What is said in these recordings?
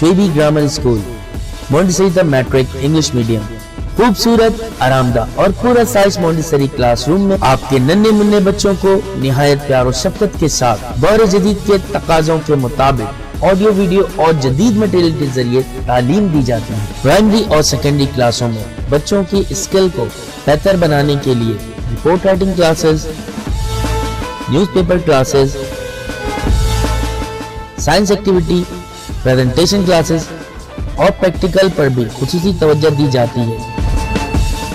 شعیبی grammar school, Montessori matric English medium, خوبصورت، آرام دہ اور پورا سائز مونٹیسری کلاس روم میں آپ کے ننھے منھے بچوں کو نہایت پیار و شفقت کے ساتھ دور جدید کے تقاضوں کے مطابق آڈیو ویڈیو اور جدید مٹیریل کے ذریعے تعلیم دی جاتی ہے۔ پرائمری اور سیکنڈری کلاسوں میں بچوں کی اسکل کو بہتر بنانے کے لیے report writing classes, news paper classes, science activity, presentation classes اور پریکٹیکل پر بھی خصوصی توجہ دی جاتی ہے،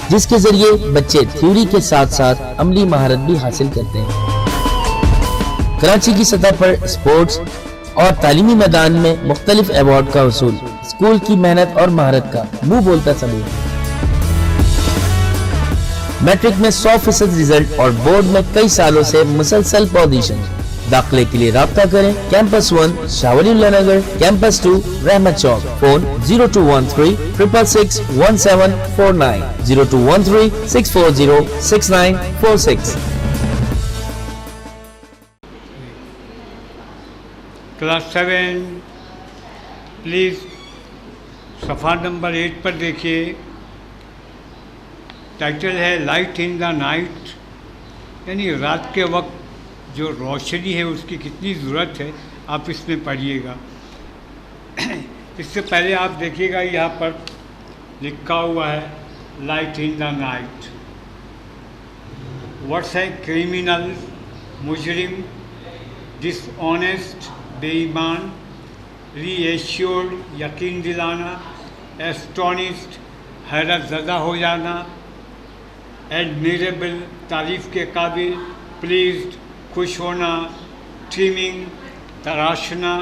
جس کے ذریعے بچے تھیوری کے ساتھ ساتھ عملی مہارت بھی حاصل کرتے ہیں۔ کراچی کی سطح پر اسپورٹس اور تعلیمی میدان میں مختلف ایوارڈ کا حصول اسکول کی محنت اور مہارت کا منہ بولتا ثبوت ہے۔ میٹرک میں 100% رزلٹ اور بورڈ میں کئی سالوں سے مسلسل پوزیشن۔ داخلے کے لیے رابطہ کریں کیمپس 1 شاہ ولی اللہ نگر، کیمپس 2 رحمت چوک، فون 0213 666 1749 0213 640 6946۔ کلاس 7 پلیز صفحہ نمبر 8 پر دیکھیے، ٹائٹل ہے لائٹ ان دا نائٹ، یعنی رات کے وقت جو روشنی ہے اس کی کتنی ضرورت ہے آپ اس میں پڑھیے گا۔ اس سے پہلے آپ دیکھیے گا یہاں پر لکھا ہوا ہے light in the night, words ہے کریمنل، مجرم، ڈس آنیسٹ، بے ایمان، ری ایشورڈ، یقین دلانا، ایسٹونسڈ، حیرت زدہ ہو جانا، ایڈمیریبل، تعریف کے قابل، پلیزڈ، خوش ہونا، ٹریمنگ، تراشنا،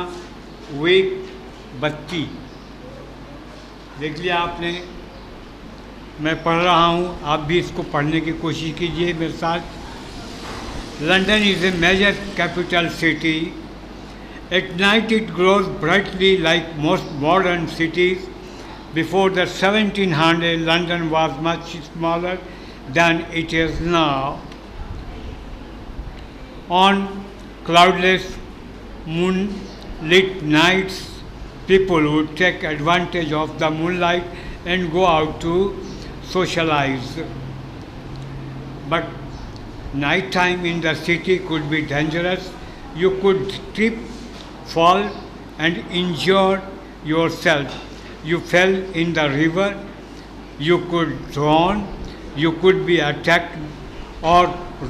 ویک، بتی۔ دیکھ لیا آپ نے، میں پڑھ رہا ہوں، آپ بھی اس کو پڑھنے کی کوشش کیجیے میرے ساتھ۔ London is a major capital city. At night it grows brightly like most modern cities. Before the 1700s, London was much smaller than it is now. On cloudless, moonlit nights, people would take advantage of the moonlight and go out to socialize. But nighttime in the city could be dangerous. You could trip, fall and injure yourself. You fell in the river, you could drown, you could be attacked or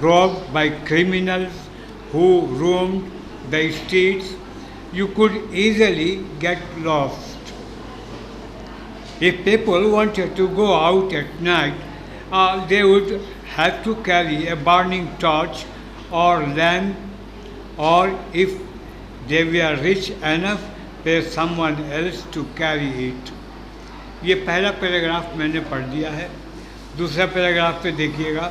robbed by criminals who roamed the streets. You could easily get lost. If people wanted to go out at night, they would have to carry a burning torch or lamp, or if they were rich enough, pay someone else to carry it. یہ پہلا paragraph میں نے پڑھ دیا ہے۔ دوسرا paragraph پہ دیکھیے گا،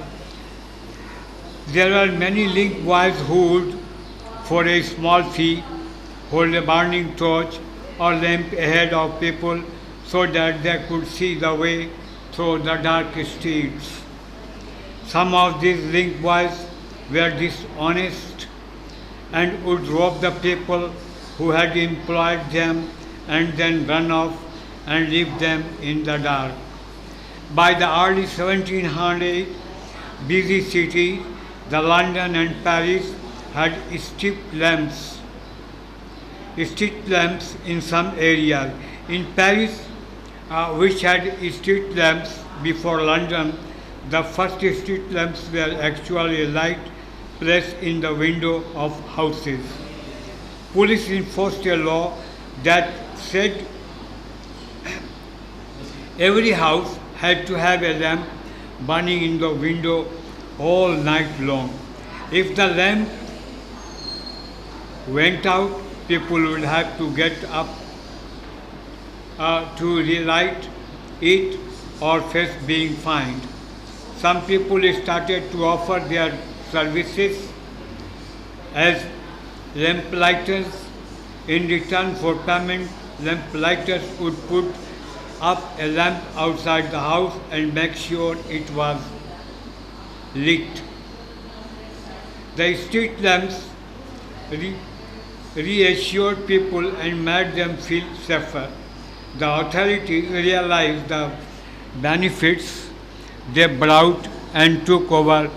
there are many link boys who would, for a small fee, hold a burning torch or lamp ahead of people so that they could see the way through the dark streets. Some of these link boys were dishonest and would rob the people who had employed them and then run off and leave them in the dark. By the early 1700s, busy cities, the London and Paris, had street lamps in some areas. In Paris, which had street lamps before London, the first street lamps were actually a light placed in the window of houses. Police enforced a law that said every house had to have a lamp burning in the window all night long. If the lamp went out, people would have to get up to relight it or face being fined. Some people started to offer their services as lamplighters. In return for payment, lamplighters would put up a lamp outside the house and make sure it was lit. The street lamps reassured people and made them feel safer. The authorities realized the benefits. They brought and took over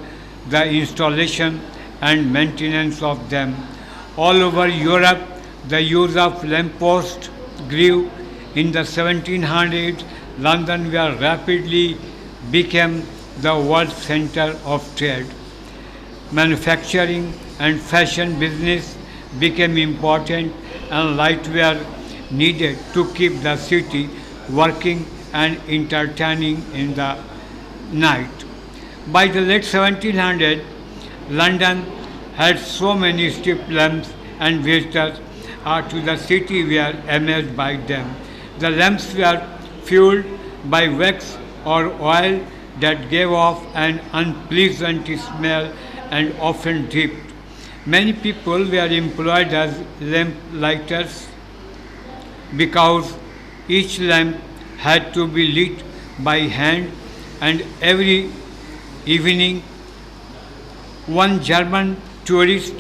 the installation and maintenance of them. All over Europe, the use of lampposts grew. In the 1700s, London where rapidly became the world center of trade. Manufacturing and fashion business became important and lights were needed to keep the city working and entertaining in the night. By the late 1700s, London had so many street lamps and visitors to the city were amazed by them. The lamps were fueled by wax or oil that gave off an unpleasant smell and often dripped. Many people were employed as lamp lighters because each lamp had to be lit by hand, and every evening one German tourist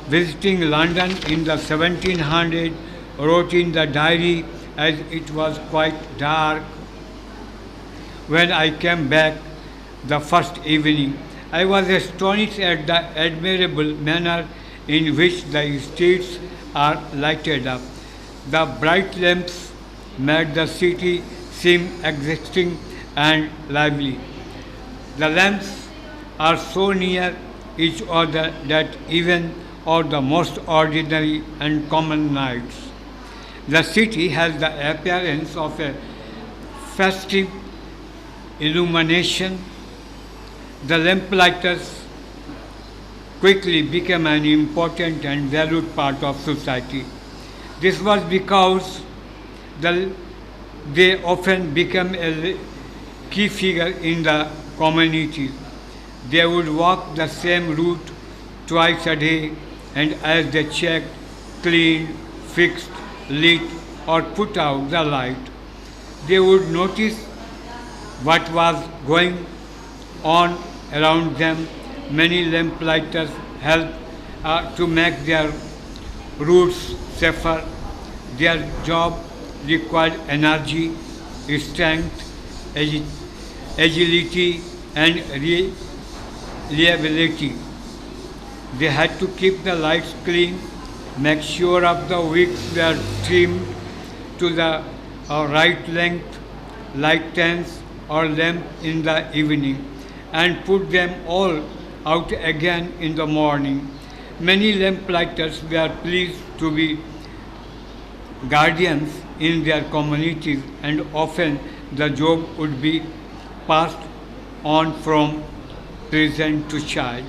visiting London in the 1700s wrote in the diary, as it was quite dark when I came back the first evening. I was astonished at the admirable manner in which the streets are lighted up. The bright lamps made the city seem existing and lively. The lamps are so near each other that even on the most ordinary and common nights, the city has the appearance of a festive illumination. The lamplighter's quickly became an important and valued part of society. This was because they often became a key figure in the community. They would walk the same route twice a day, and as they checked, cleaned, fixed, lit, or put out the light, they would notice what was going on around them. Many lamplighters helped to make their routes safer. Their job required energy, strength, agility, and reliability. They had to keep the lights clean, make sure of the wicks were trimmed to the right length, light tents or lamp in the evening, and put them all out again in the morning. Many lamplighters were pleased to be guardians in their communities, and often the job would be passed on from parent to child.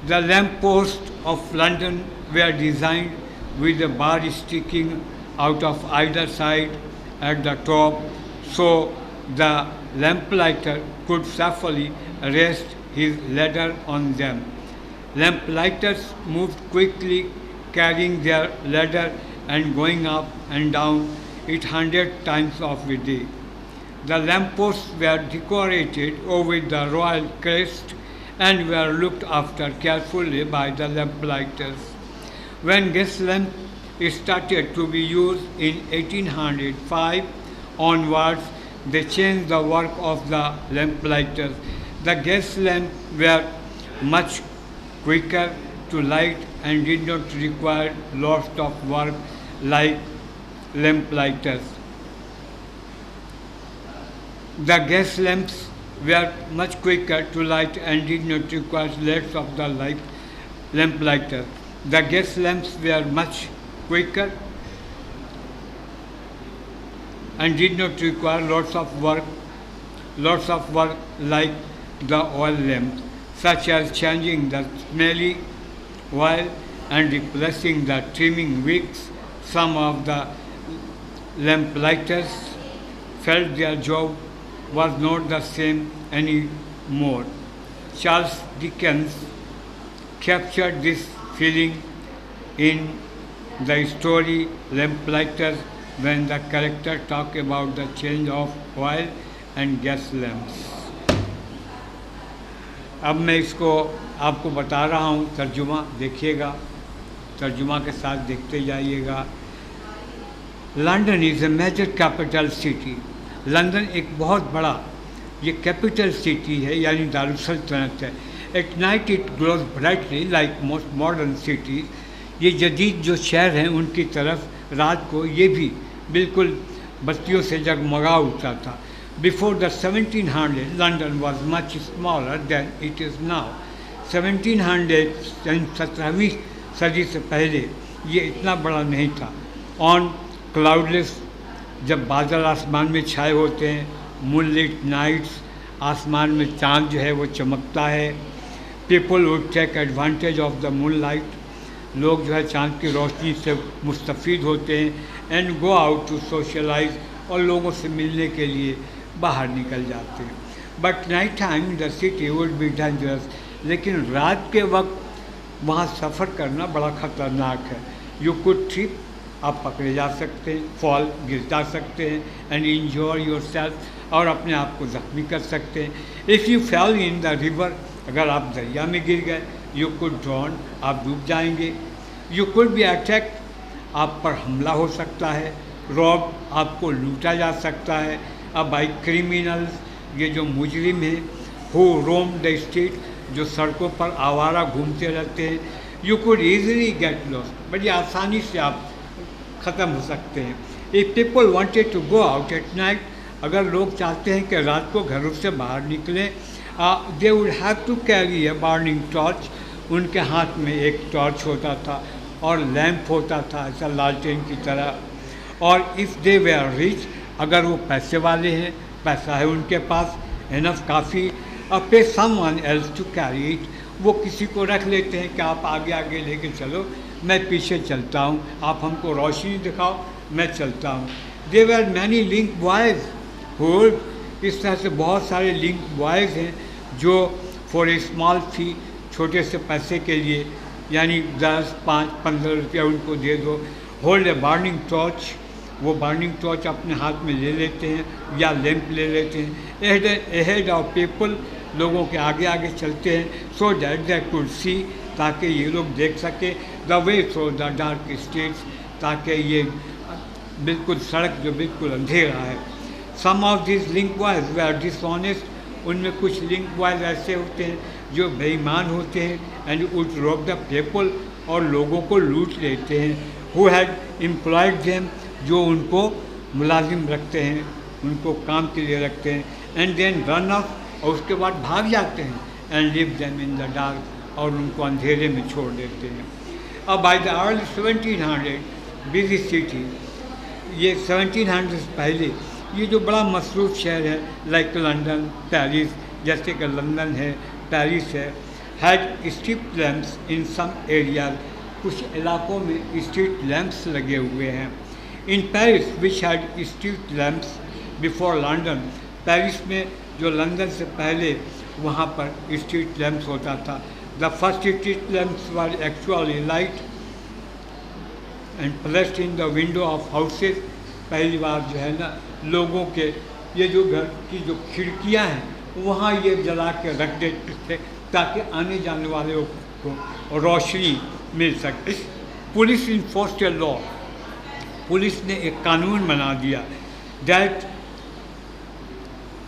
The lampposts of London were designed with a bar sticking out of either side at the top, so the lamplighter could safely rest his ladder on them. Lamplighters moved quickly, carrying their ladder and going up and down it 100 times of a day. The lampposts were decorated with the royal crest and were looked after carefully by the lamplighters. When gas lamp started to be used in 1805 onwards, they changed the work of the lamplighters. The gas lamps were much quicker to light and did not require lots of work like lamplighters. The gas lamps were much quicker to light and did not require lots of the lamplighter. The gas lamps were much quicker and did not require lots of work like the oil lamps, such as changing the smelly oil and replacing the trimming wicks. Some of the lamplighters felt their job was not the same anymore. Charles Dickens captured this feeling in the story Lamplighters when the character talked about the change of oil and gas lamps. अब मैं इसको आपको बता रहा हूँ, तर्जुमा देखिएगा. तर्जुमा के साथ देखते जाइएगा। London is a major capital city. London एक बहुत बड़ा ये कैपिटल सिटी है, यानी दारुसल्तनत है। At night it glows brightly like most modern cities. ये जदीद जो शहर हैं उनकी तरफ रात को ये भी बिल्कुल बत्तियों से जगमगा उठता था। Before the 1700 London was much smaller than it is now. 1700 17वीं सदी से पहले ये इतना बड़ा नहीं था। ऑन क्लाउडलेस, जब बादल आसमान में छाए होते हैं, मूनलिट नाइट्स, आसमान में चाँद जो है वो चमकता है। People would take advantage of the moonlight. लोग जो है चाँद की रोशनी से मुस्तफ़ीद होते हैं। And go out to socialise, और लोगों से मिलने के लिए बाहर निकल जाते हैं। But night time the city would be dangerous. लेकिन रात के वक्त वहाँ सफ़र करना बड़ा ख़तरनाक है। यू कुड ट्रिप, आप पकड़े जा सकते हैं, फॉल, गिर जा सकते हैं, एंड इंजोर योर सेल्फ, और अपने आप को ज़ख्मी कर सकते हैं। If you fail in the river, अगर आप दरिया में गिर गए, यू कुड ड्रॉन, आप डूब जाएंगे। यू कुड बी अटैक्ड, आप पर हमला हो सकता है। रॉब, आपको लूटा जा सकता है। अब बाई क्रिमिनल्स, ये जो मुजरिम हैं, हु रोम द स्ट्रीट, जो सड़कों पर आवारा घूमते रहते हैं। You could easily get lost, बड़ी आसानी से आप ख़त्म हो सकते हैं। If people wanted to go out at night, अगर लोग चाहते हैं कि रात को घरों से बाहर निकलें, they would have to carry a burning torch. उनके हाथ में एक टॉर्च होता था और लैंप होता था, ऐसा लालटेन की तरह। और इफ़ दे वेयर रिच, अगर वो पैसे वाले हैं, पैसा है उनके पास इनफ काफ़ी, pay someone else to carry it, वो किसी को रख लेते हैं कि आप आगे आगे लेके चलो, मैं पीछे चलता हूँ, आप हमको रोशनी दिखाओ, मैं चलता हूँ। There were many link boys who, इस तरह से बहुत सारे लिंक बॉयज़ हैं जो फॉर ए स्मॉल फी, छोटे से पैसे के लिए, यानी 10, 5, 15 रुपया उनको दे दो। होल्ड ए बर्निंग टॉर्च, वो बर्निंग टॉर्च अपने हाथ में ले लेते हैं या लैंप ले लेते हैं। एहेड ऑफ पीपल, लोगों के आगे आगे चलते हैं। So that they could see, ताकि ये लोग देख सके। The way through the dark streets, ताकि ये बिल्कुल सड़क जो बिल्कुल अंधेरा है। Some of this link boys they are dishonest, उनमें कुछ लिंक बॉयज ऐसे होते हैं जो बेईमान होते हैं। And would rob the people, और लोगों को लूट लेते हैं। हु हैड एम्प्लॉयड देम, जो उनको मुलाजिम रखते हैं, उनको काम के लिए रखते हैं। एंड देन रन ऑफ, और उसके बाद भाग जाते हैं। And live them in the dark, और उनको अंधेरे में छोड़ देते हैं। अब by the early 1700 busy city, ये 1700 से पहले ये जो बड़ा मसरूफ़ शहर है, लाइक लंदन, पेरिस, जैसे कि लंदन है, पेरिस है, had street lamps in some areas, कुछ इलाकों में स्ट्रीट लैम्प्स लगे हुए हैं। In Paris which had street lamps before London, Paris में जो लंदन से पहले वहाँ पर स्ट्रीट लैम्प्स होता था। The first street lamps were actually light and placed in the window of houses. पहली बार जो है ना, लोगों के ये जो घर की जो खिड़कियाँ हैं वहाँ ये जला के रख देते थे ताकि आने जाने वालों को रोशनी मिल सके। Police enforced a law, police ने एक कानून बना दिया। दैट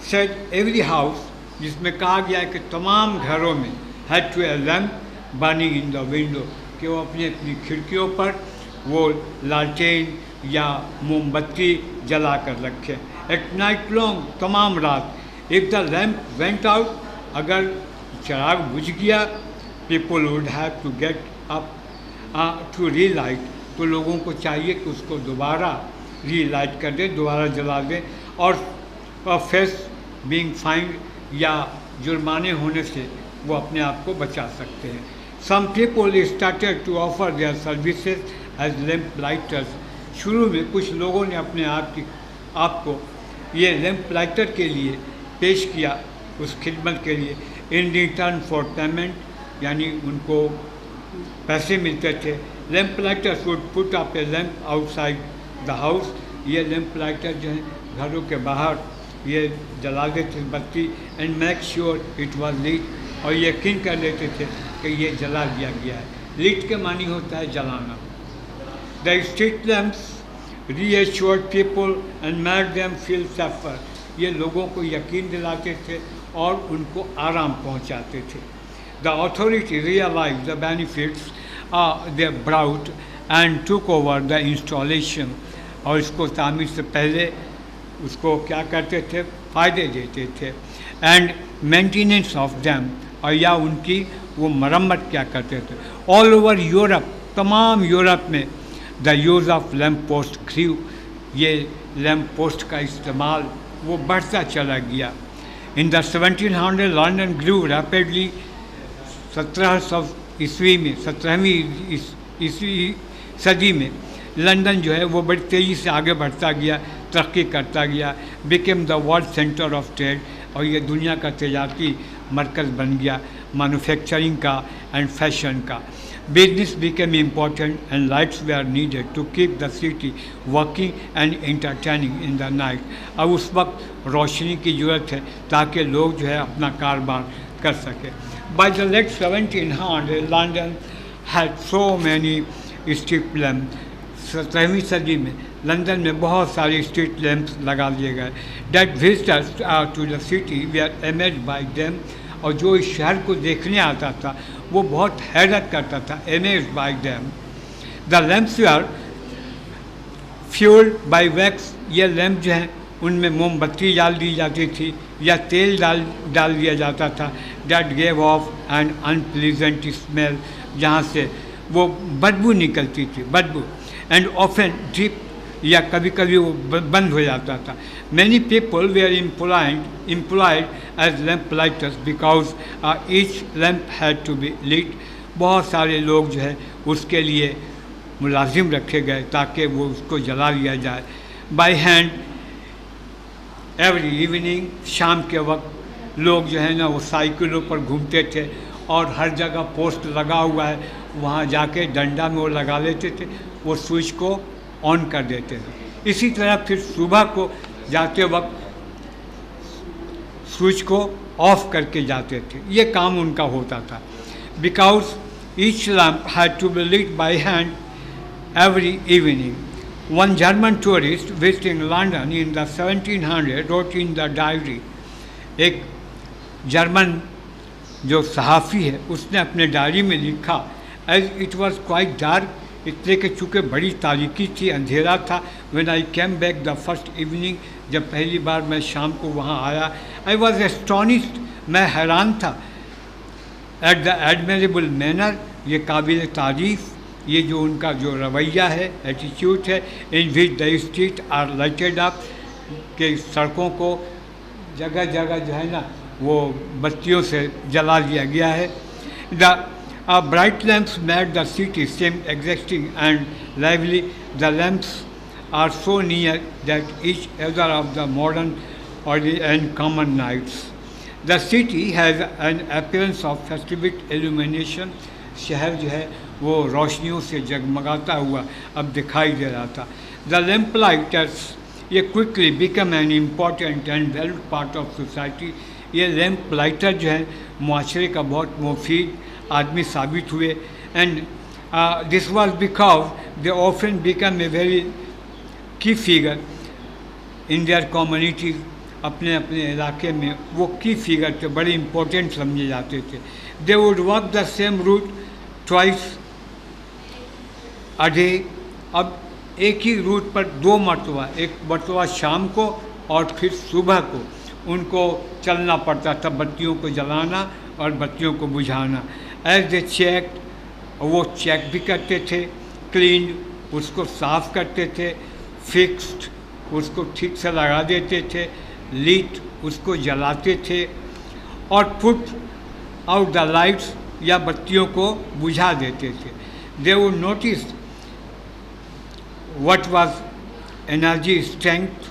सेड एवरी हाउस, जिसमें कहा गया है कि तमाम घरों में had to a lamp burning in the window, कि वो अपनी अपनी खिड़कियों पर वो लालटेन या मोमबत्ती जला कर रखें। एट नाइट लॉन्ग, तमाम रात। If the lamp went out, अगर चिराग बुझ गया, people would have to get up to relight, तो लोगों को चाहिए कि उसको दोबारा रीलाइट कर दें, दोबारा जला दें। और फेस बीइंग फाइन, या जुर्माने होने से वो अपने आप को बचा सकते हैं। Some people started to offer their services as lamp lighters, शुरू में कुछ लोगों ने अपने आप को ये लैम्प लाइटर के लिए पेश किया, उस खिदमत के लिए। इन रिटर्न फॉर पेमेंट, यानी उनको पैसे मिलते थे। Lamp lighters would put up a lamp outside the house, ये लैम्प लाइटर जो हैं घरों के बाहर ये जला देते बत्ती। And make sure it was lit, और यकीन कर लेते थे कि ये जला दिया गया है। lit के मानी होता है जलाना. The street lamps reassured people and made them feel safer. ये लोगों को यकीन दिलाते थे और उनको आराम पहुंचाते थे. The authority realized the benefits they brought and took over the installation. और इसको तामीर से पहले उसको क्या करते थे, फ़ायदे देते थे. एंड मेंटेनेंस ऑफ दैम, और या उनकी वो मरम्मत क्या करते थे. ऑल ओवर यूरोप, तमाम यूरोप में the use of lamp post grew, ये लैम्प पोस्ट का इस्तेमाल वो बढ़ता चला गया. In the 1700 London grew rapidly. 1700 ईस्वी में, 17वीं ईस्वी सदी में लंदन जो है वो बड़ी तेज़ी से आगे बढ़ता गया, तरक्की करता गया. Became the world centre of trade, और ये दुनिया का तजारती मरकज़ बन गया, मैन्युफैक्चरिंग का एंड फैशन का. Business became important and lights were needed to keep the city working and entertaining in the night. अब उस वक्त रोशनी की ज़रूरत है ताकि लोग जो है अपना कारोबार कर सकें. By the late 1700 London had so many street lamp. 17वीं सदी में लंदन में बहुत सारे स्ट्रीट लैम्प्स लगा दिए गए. That visitors to the city were amazed by them, और जो इस शहर को देखने आता था वो बहुत हैरत करता था, amazed by them. The lamps are fuelled by wax. ये लैम्प जो हैं उनमें मोमबत्ती डाल दी जाती थी या तेल डाल दिया जाता था. That gave off an unpleasant smell, जहाँ से वो बदबू निकलती थी, बदबू. एंड ऑफन ड्रिप, या कभी कभी वो बंद हो जाता था. Many people were employed as lamp lighters because each lamp had to be lit. बहुत सारे लोग जो है उसके लिए मुलाजिम रखे गए ताकि वो उसको जला लिया जाए. बाय हैंड एवरी इवनिंग, शाम के वक्त लोग जो है ना वो साइकिलों पर घूमते थे और हर जगह पोस्ट लगा हुआ है, वहाँ जाके डंडा में वो लगा लेते थे, वो स्विच को ऑन कर देते थे. इसी तरह फिर सुबह को जाते वक्त स्विच को ऑफ करके जाते थे. ये काम उनका होता था. Because each lamp had to be lit by hand every evening. One German tourist visiting London in the 1700 wrote in the diary. एक जर्मन जो सहाफ़ी है उसने अपने डायरी में लिखा, as it was quite dark, इसलिए कि चूँकि बड़ी तारीकी थी, अंधेरा था. When I came back the first evening, जब पहली बार मैं शाम को वहाँ आया, आई वॉज एस्टोनिश्ड, मैं हैरान था. एट द एडमेरेबल मैनर, ये काबिल तारीफ़, ये जो उनका जो रवैया है, एटीट्यूड है, in which the street are lighted up, के सड़कों को जगह जगह जो है ना वो बत्तियों से जला दिया गया है. The bright lamps made the city same existing and lively. The lamps are so near that each other of the modern और and common nights. The city has an appearance of festive illumination. शहर जो है वो रोशनियों से जगमगाता हुआ अब दिखाई दे रहा था. द लैम्प लाइटर्स, ये quickly become an important and valued part of society. ये लैम्प लाइटर जो है मुआशरे का बहुत मुफीद आदमी साबित हुए. And this was because they often become a very की फिगर इन देयर कम्युनिटीज. अपने अपने इलाके में वो की फिगर थे, बड़े इम्पोर्टेंट समझे जाते थे. They would walk the same route twice a day. अब एक ही रूट पर दो मरतबा, एक मरतबा शाम को और फिर सुबह को उनको चलना पड़ता था, बत्तियों को जलाना और बत्तियों को बुझाना. एज दे चेक, वो चेक भी करते थे. क्लीन, उसको साफ़ करते थे. फिक्स्ड, उसको ठीक से लगा देते थे. लीट, उसको जलाते थे. और पुट आउट द लाइट्स, या बत्तियों को बुझा देते थे. They would notice what was energy strength.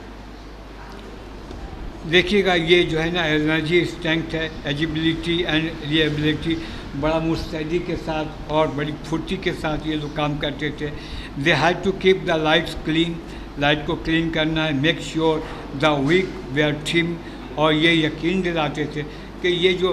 देखिएगा ये जो है ना एनर्जी स्ट्रेंथ है, एजिबिलिटी एंड रिएबिलिटी, बड़ा मुस्तैदी के साथ और बड़ी फुर्ती के साथ ये लोग काम करते थे. They had to keep the lights clean, light को क्लीन करना है. Make sure the wick were trim, और ये यकीन दिलाते थे कि ये जो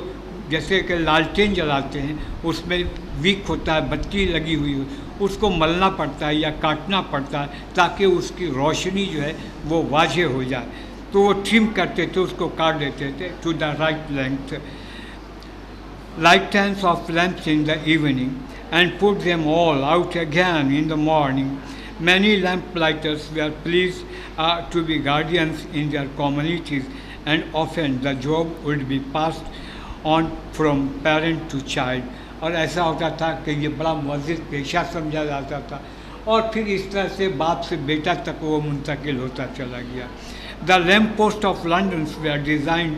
जैसे कि लालटेन जलाते हैं, उसमें वीक होता है, बत्ती लगी हुई हो, उसको मलना पड़ता है या काटना पड़ता है ताकि उसकी रोशनी जो है वो वाज़ेह हो जाए। तो वो ट्रिम करते थे, उसको काट देते थे to the right length. Light tens of lamps in the evening and put them all out again in the morning. Many lamplighters were pleased to be guardians in their communities, and often the job would be passed on from parent to child. और ऐसा होता था कि ये बड़ा मुअज़्ज़िज़ पेशा समझा जाता था और फिर इस तरह से बाप से बेटा तक वो मुंतकिल होता चला गया। The lamp post of London were designed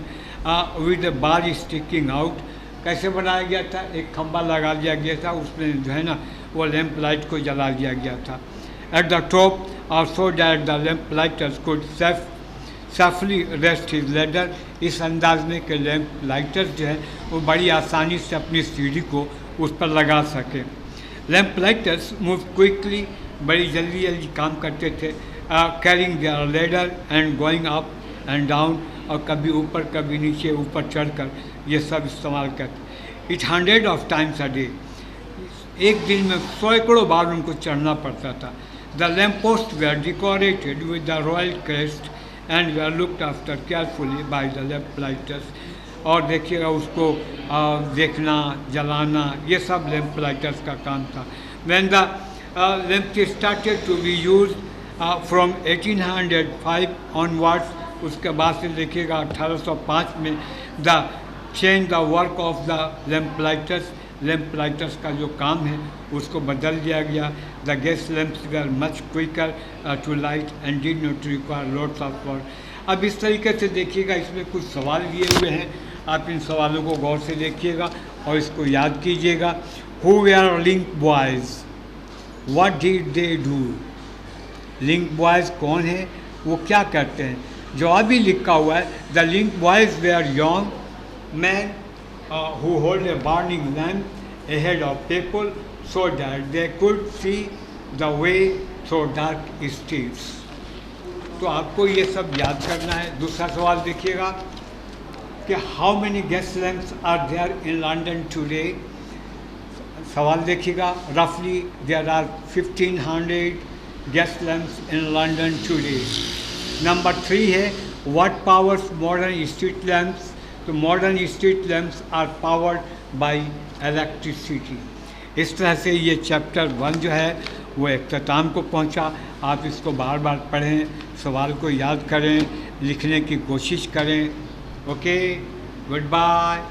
with the bar sticking out. कैसे बनाया गया था? एक खंबा लगा दिया गया था, उसमें जो है ना वो लैंप लाइट को जला दिया गया था। At the top also that the lamp lighters could safely rest his ladder. इस अंदाज में कि लैंप लाइटर्स जो है वो बड़ी आसानी से अपनी सीढ़ी को उस पर लगा सके। लैंप लाइटर्स मूव क्विकली, बड़ी जल्दी जल्दी काम करते थे, carrying there ladder and going up and down, और कभी ऊपर कभी नीचे, ऊपर चढ़कर ये सब इस्तेमाल करते। It 100 of times a day, एक दिन में सैकड़ों बार उनको चढ़ना पड़ता था। The lamp post were decorated with the royal crest and were looked after carefully by the lamp lighters. और देखिएगा उसको देखना, जलाना, ये सब लैम्प लाइटर्स का काम था। When the lamp started to be use from 1805 onwards, उसके बाद से देखिएगा 1805 में the change the work of the lamp lighters, lamp lighters का जो काम है उसको बदल दिया गया। The gas lamps were much quicker to light and did not require loads of power. अब इस तरीके से देखिएगा, इसमें कुछ सवाल दिए हुए हैं, आप इन सवालों को गौर से देखिएगा और इसको याद कीजिएगा। Who were link boys, what did they do? Link boys कौन है, वो क्या करते हैं? जवाब भी लिखा हुआ है, the link boys were young men who hold a burning lamp ahead of people so that they could see the way through dark streets. तो आपको ये सब याद करना है। दूसरा सवाल देखिएगा कि how many gas lamps are there in London today? सवाल देखिएगा, roughly there are 1500 gas lamps in London today. Number 3 है, what powers modern street lamps? तो modern street lamps are powered by electricity. इस तरह से ये चैप्टर 1 जो है वो इख्तिताम को पहुंचा। आप इसको बार बार पढ़ें, सवाल को याद करें, लिखने की कोशिश करें। Okay, good bye.